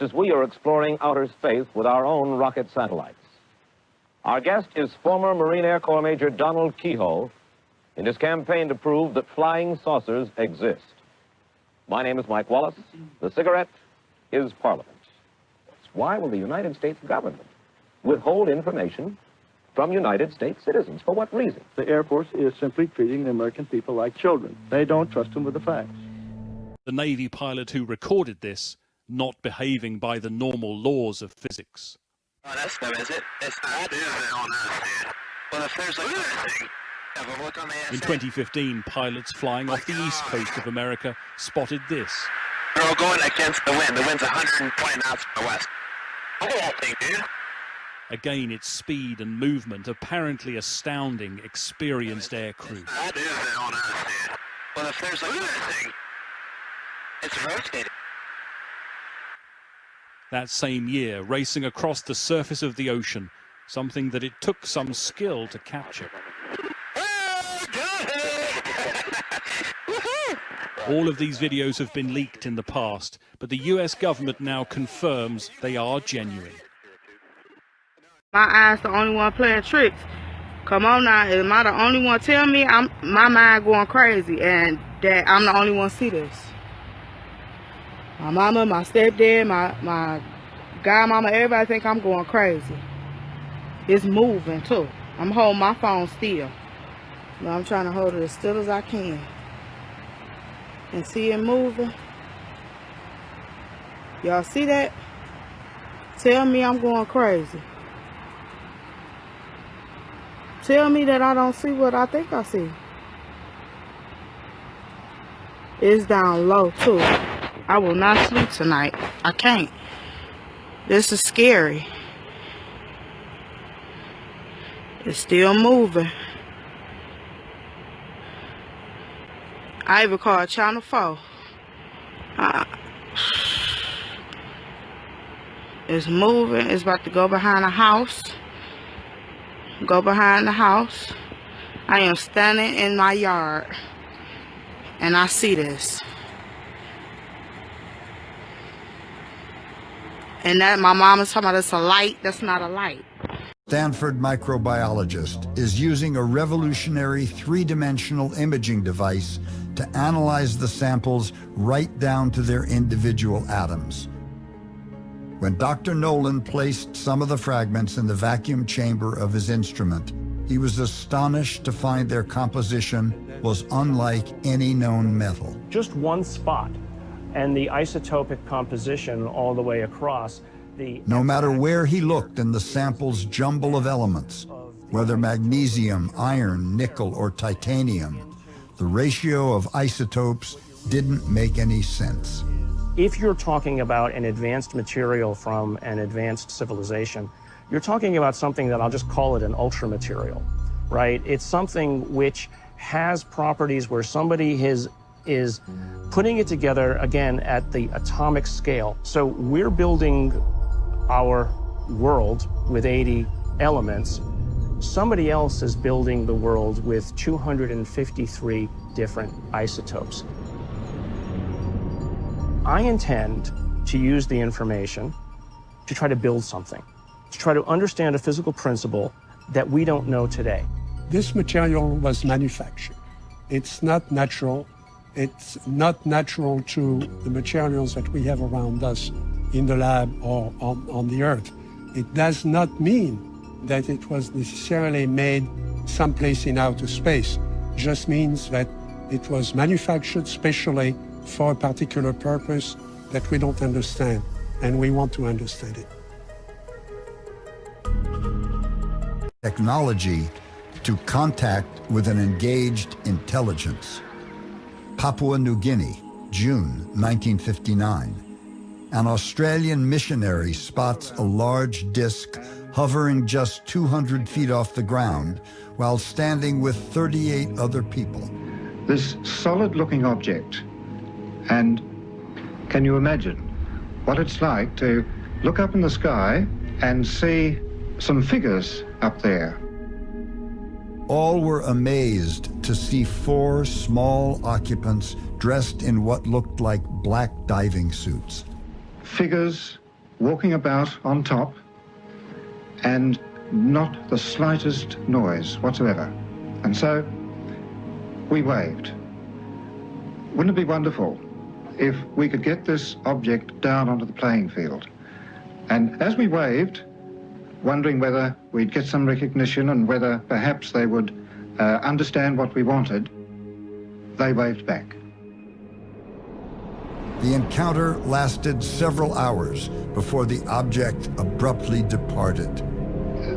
as we are exploring outer space with our own rocket satellites. Our guest is former Marine Air Corps Major Donald Kehoe in his campaign to prove that flying saucers exist. My name is Mike Wallace. The cigarette is Parliament. Why will the United States government withhold information from United States citizens? For what reason? The Air Force is simply treating the American people like children. They don't trust them with the facts. The Navy pilot who recorded this not behaving by the normal laws of physics. Oh, that's them, is it? That is on us, dude. Well, if there's like anything, have a look on the In 2015, pilots flying off the east coast of America spotted this. They're all going against the wind. The wind's 120 knots from the west. Look at that thing, dude. Again, its speed and movement apparently astounding experienced air crew. That is on us, dude. Well, if there's like anything, it's rotating. That same year, racing across the surface of the ocean, something that it took some skill to capture. All of these videos have been leaked in the past, but the US government now confirms they are genuine. My eyes the only one playing tricks. Come on now, am I the only one? Tell me my mind going crazy and that I'm the only one see this. My mama, my stepdad, my godmama, everybody think I'm going crazy. It's moving too. I'm holding my phone still. But I'm trying to hold it as still as I can. And see it moving. Y'all see that? Tell me I'm going crazy. Tell me that I don't see what I think I see. It's down low too. I will not sleep tonight. I can't. This is scary. It's still moving. I even called Channel 4. It's moving. It's about to go behind the house. Go behind the house. I am standing in my yard. And I see this. And that my mom is talking about it's a light. That's not a light. Stanford microbiologist is using a revolutionary three-dimensional imaging device to analyze the samples right down to their individual atoms. When Dr. Nolan placed some of the fragments in the vacuum chamber of his instrument, he was astonished to find their composition was unlike any known metal. Just one spot, and the isotopic composition all the way across. No matter where he looked in the sample's jumble of elements, whether magnesium, iron, nickel, or titanium, the ratio of isotopes didn't make any sense. If you're talking about an advanced material from an advanced civilization, you're talking about something that I'll just call it an ultra material, right? It's something which has properties where somebody is putting it together, again, at the atomic scale. So we're building our world with 80 elements. Somebody else is building the world with 253 different isotopes. I intend to use the information to try to build something, to try to understand a physical principle that we don't know today. This material was manufactured. It's not natural. It's not natural to the materials that we have around us in the lab or on the Earth. It does not mean that it was necessarily made someplace in outer space. It just means that it was manufactured specially for a particular purpose that we don't understand, and we want to understand it. Technology to contact with an engaged intelligence. Papua New Guinea, June 1959. An Australian missionary spots a large disc hovering just 200 feet off the ground while standing with 38 other people. This solid-looking object, and can you imagine what it's like to look up in the sky and see some figures up there? All were amazed to see 4 small occupants dressed in what looked like black diving suits. Figures walking about on top and not the slightest noise whatsoever. And so we waved. Wouldn't it be wonderful if we could get this object down onto the playing field? And as we waved, wondering whether we'd get some recognition and whether perhaps they would understand what we wanted, they waved back. The encounter lasted several hours before the object abruptly departed.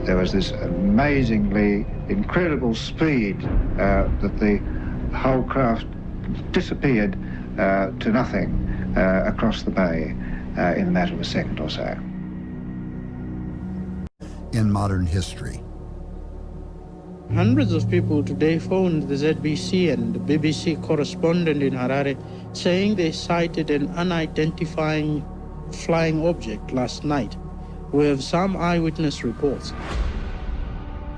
There was this amazingly incredible speed that the whole craft disappeared to nothing across the bay in a matter of a second or so. In modern history. Hundreds of people today phoned the ZBC and the BBC correspondent in Harare saying they sighted an unidentified flying object last night. We have some eyewitness reports.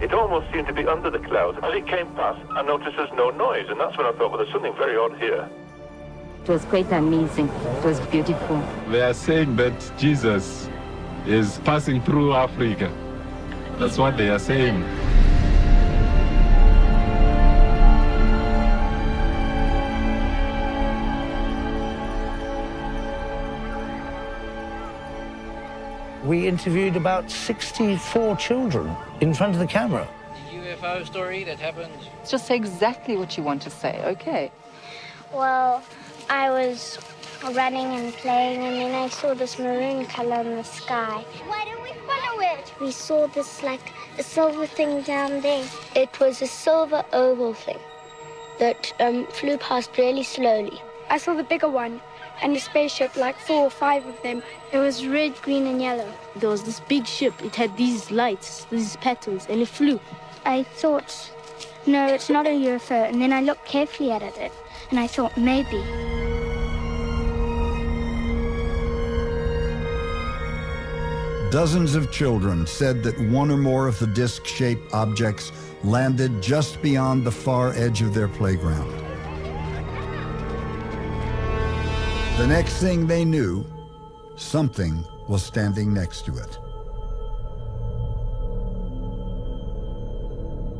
It almost seemed to be under the clouds. As it came past, I noticed there's no noise, and that's when I thought, well, there's something very odd here. It was quite amazing. It was beautiful. They are saying that Jesus is passing through Africa. That's what they are saying. We interviewed about 64 children in front of the camera. The UFO story that happened. Just say exactly what you want to say, okay? Well, I was running and playing, and then I saw this maroon color in the sky. Why don't we follow it? We saw this, like, a silver thing down there. It was a silver oval thing that flew past really slowly. I saw the bigger one, and the spaceship, like 4 or 5 of them. It was red, green, and yellow. There was this big ship. It had these lights, these patterns, and it flew. I thought, no, it's not a UFO. And then I looked carefully at it, and I thought, maybe. Dozens of children said that one or more of the disc-shaped objects landed just beyond the far edge of their playground. The next thing they knew, something was standing next to it.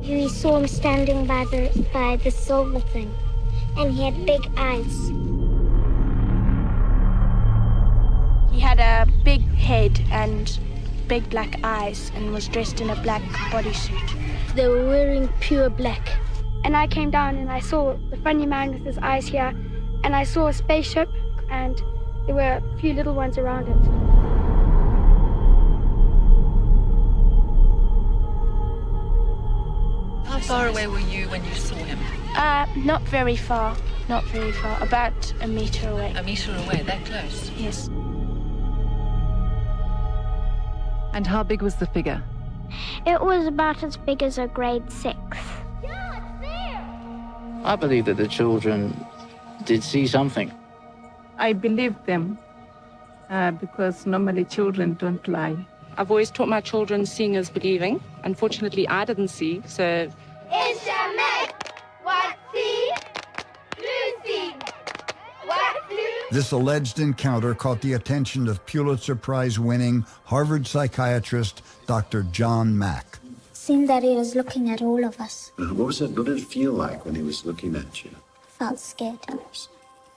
We saw him standing by the silver thing, and he had big eyes. He had a big head and big black eyes and was dressed in a black bodysuit. They were wearing pure black. And I came down and I saw the funny man with his eyes here, and I saw a spaceship, and there were a few little ones around it. How far away were you when you saw him? Not very far, about a meter away. A meter away, that close? Yes. And how big was the figure? It was about as big as a grade 6. I believe that the children did see something. I believe them because normally children don't lie. I've always taught my children seeing is believing. Unfortunately, I didn't see, so... This alleged encounter caught the attention of Pulitzer Prize-winning Harvard psychiatrist Dr. John Mack. It seemed that he was looking at all of us. What did it feel like when he was looking at you? Felt scared.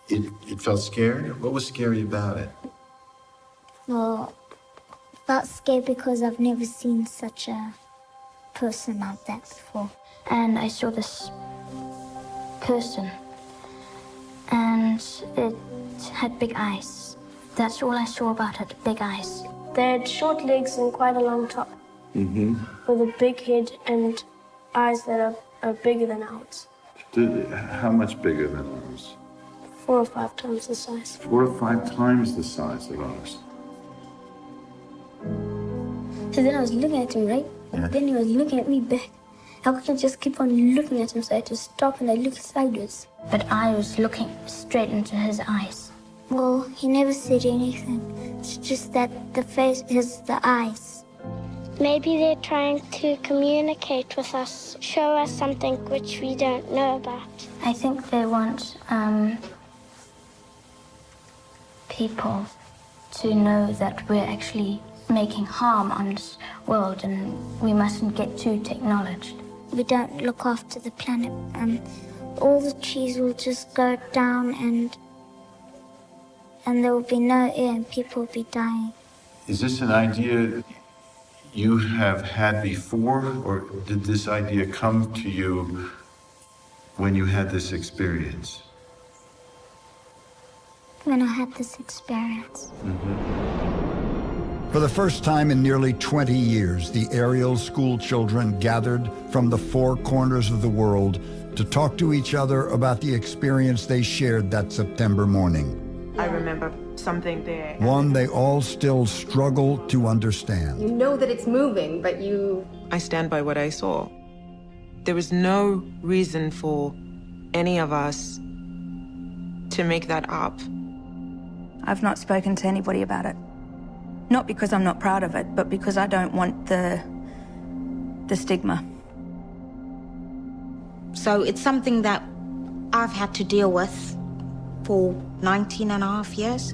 It felt scary? What was scary about it? Well, felt scared because I've never seen such a person like that before. And I saw this person, and it had big eyes. That's all I saw about it, big eyes. They had short legs and quite a long top. Mm-hmm. With a big head and eyes that are bigger than ours. How much bigger than ours? 4 or 5 times the size. 4 or 5 times the size of ours. So then I was looking at him, right? Yeah. And then he was looking at me back. I couldn't just keep on looking at him, so I had to stop and I looked sideways. But I was looking straight into his eyes. Well, he never said anything. It's just that the face is the eyes. Maybe they're trying to communicate with us, show us something which we don't know about. I think they want people to know that we're actually making harm on this world and we mustn't get too technologized. We don't look after the planet, and all the trees will just go down and there will be no air and people will be dying. Is this an idea you have had before, or did this idea come to you when you had this experience? When I had this experience. For the first time in nearly 20 years, the Ariel school children gathered from the four corners of the world to talk to each other about the experience they shared that September morning. I remember something there. One they all still struggle to understand. You know that it's moving, but I stand by what I saw. There was no reason for any of us to make that up. I've not spoken to anybody about it. Not because I'm not proud of it, but because I don't want the stigma. So it's something that I've had to deal with for 19 and a half years.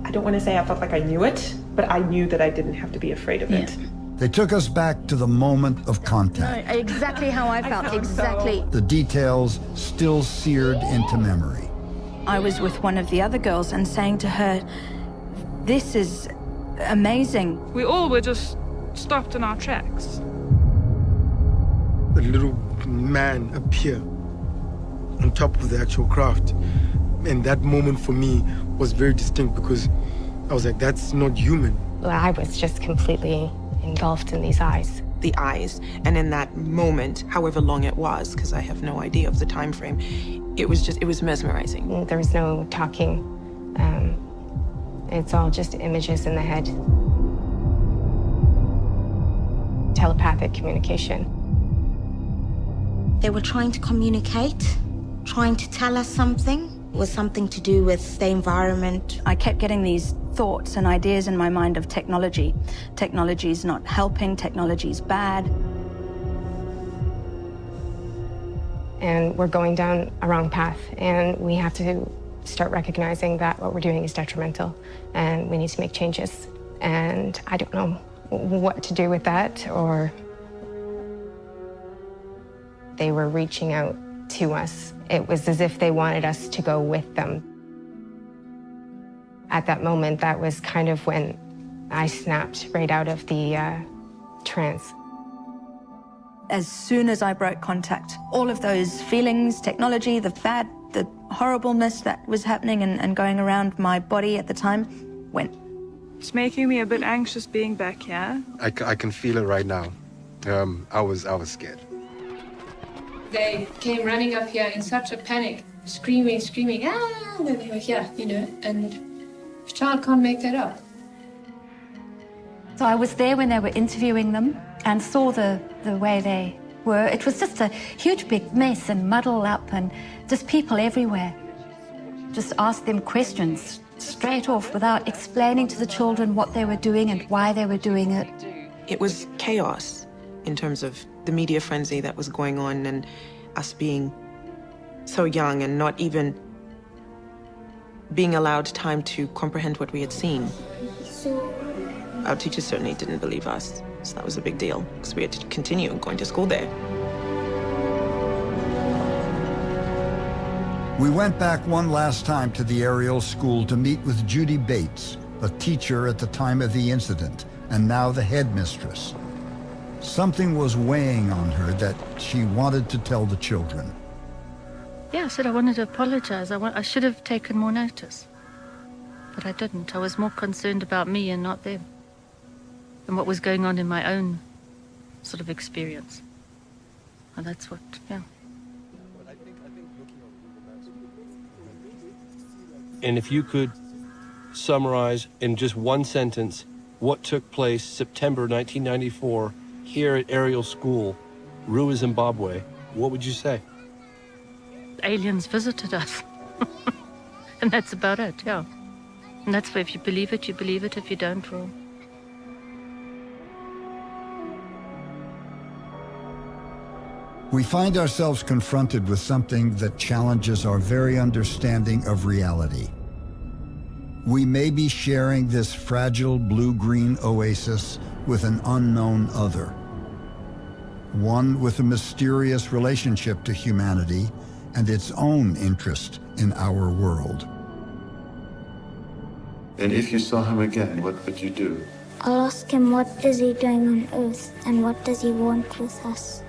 I don't want to say I felt like I knew it, but I knew that I didn't have to be afraid of it. They took us back to the moment of contact. No, exactly how I felt, exactly. The details still seared into memory. I was with one of the other girls and saying to her, "This is amazing." We all were just stopped in our tracks. A little man appear on top of the actual craft. And that moment for me was very distinct because I was like, that's not human. Well, I was just completely engulfed in these eyes. The eyes, and in that moment, however long it was, because I have no idea of the time frame, it was mesmerizing. There was no talking. It's all just images in the head. Telepathic communication. They were trying to communicate, trying to tell us something. It was something to do with the environment. I kept getting these thoughts and ideas in my mind of technology. Technology's not helping, technology's bad. And we're going down a wrong path, and we have to start recognizing that what we're doing is detrimental, and we need to make changes. And I don't know what to do with that, or they were reaching out to us. It was as if they wanted us to go with them. At that moment, that was kind of when I snapped right out of the trance. As soon as I broke contact, all of those feelings, technology, the bad, the horribleness that was happening and going around my body at the time went. It's making me a bit anxious being back here. I can feel it right now. I was scared. They came running up here in such a panic, screaming, ah, and then they were here, you know, and a child can't make that up. So I was there when they were interviewing them and saw the way they were. It was just a huge big mess and muddle up and just people everywhere. Just asked them questions straight off without explaining to the children what they were doing and why they were doing it. It was chaos in terms of the media frenzy that was going on and us being so young and not even being allowed time to comprehend what we had seen. Our teachers certainly didn't believe us, so that was a big deal because we had to continue going to school there. We went back one last time to the Ariel school to meet with Judy Bates, a teacher at the time of the incident, and now the headmistress. Something was weighing on her that she wanted to tell the children. Yeah, I said I wanted to apologize. I should have taken more notice. But I didn't. I was more concerned about me and not them. And what was going on in my own sort of experience. And that's what, yeah. And if you could summarize in just one sentence what took place September 1994 here at Ariel School, Ruwa, Zimbabwe, what would you say? Aliens visited us. And that's about it, yeah. And that's where if you believe it, you believe it. If you don't, well. We find ourselves confronted with something that challenges our very understanding of reality. we may be sharing this fragile blue-green oasis with an unknown other. One with a mysterious relationship to humanity and its own interest in our world. And if you saw him again, what would you do? I'll ask him what is he doing on Earth and what does he want with us.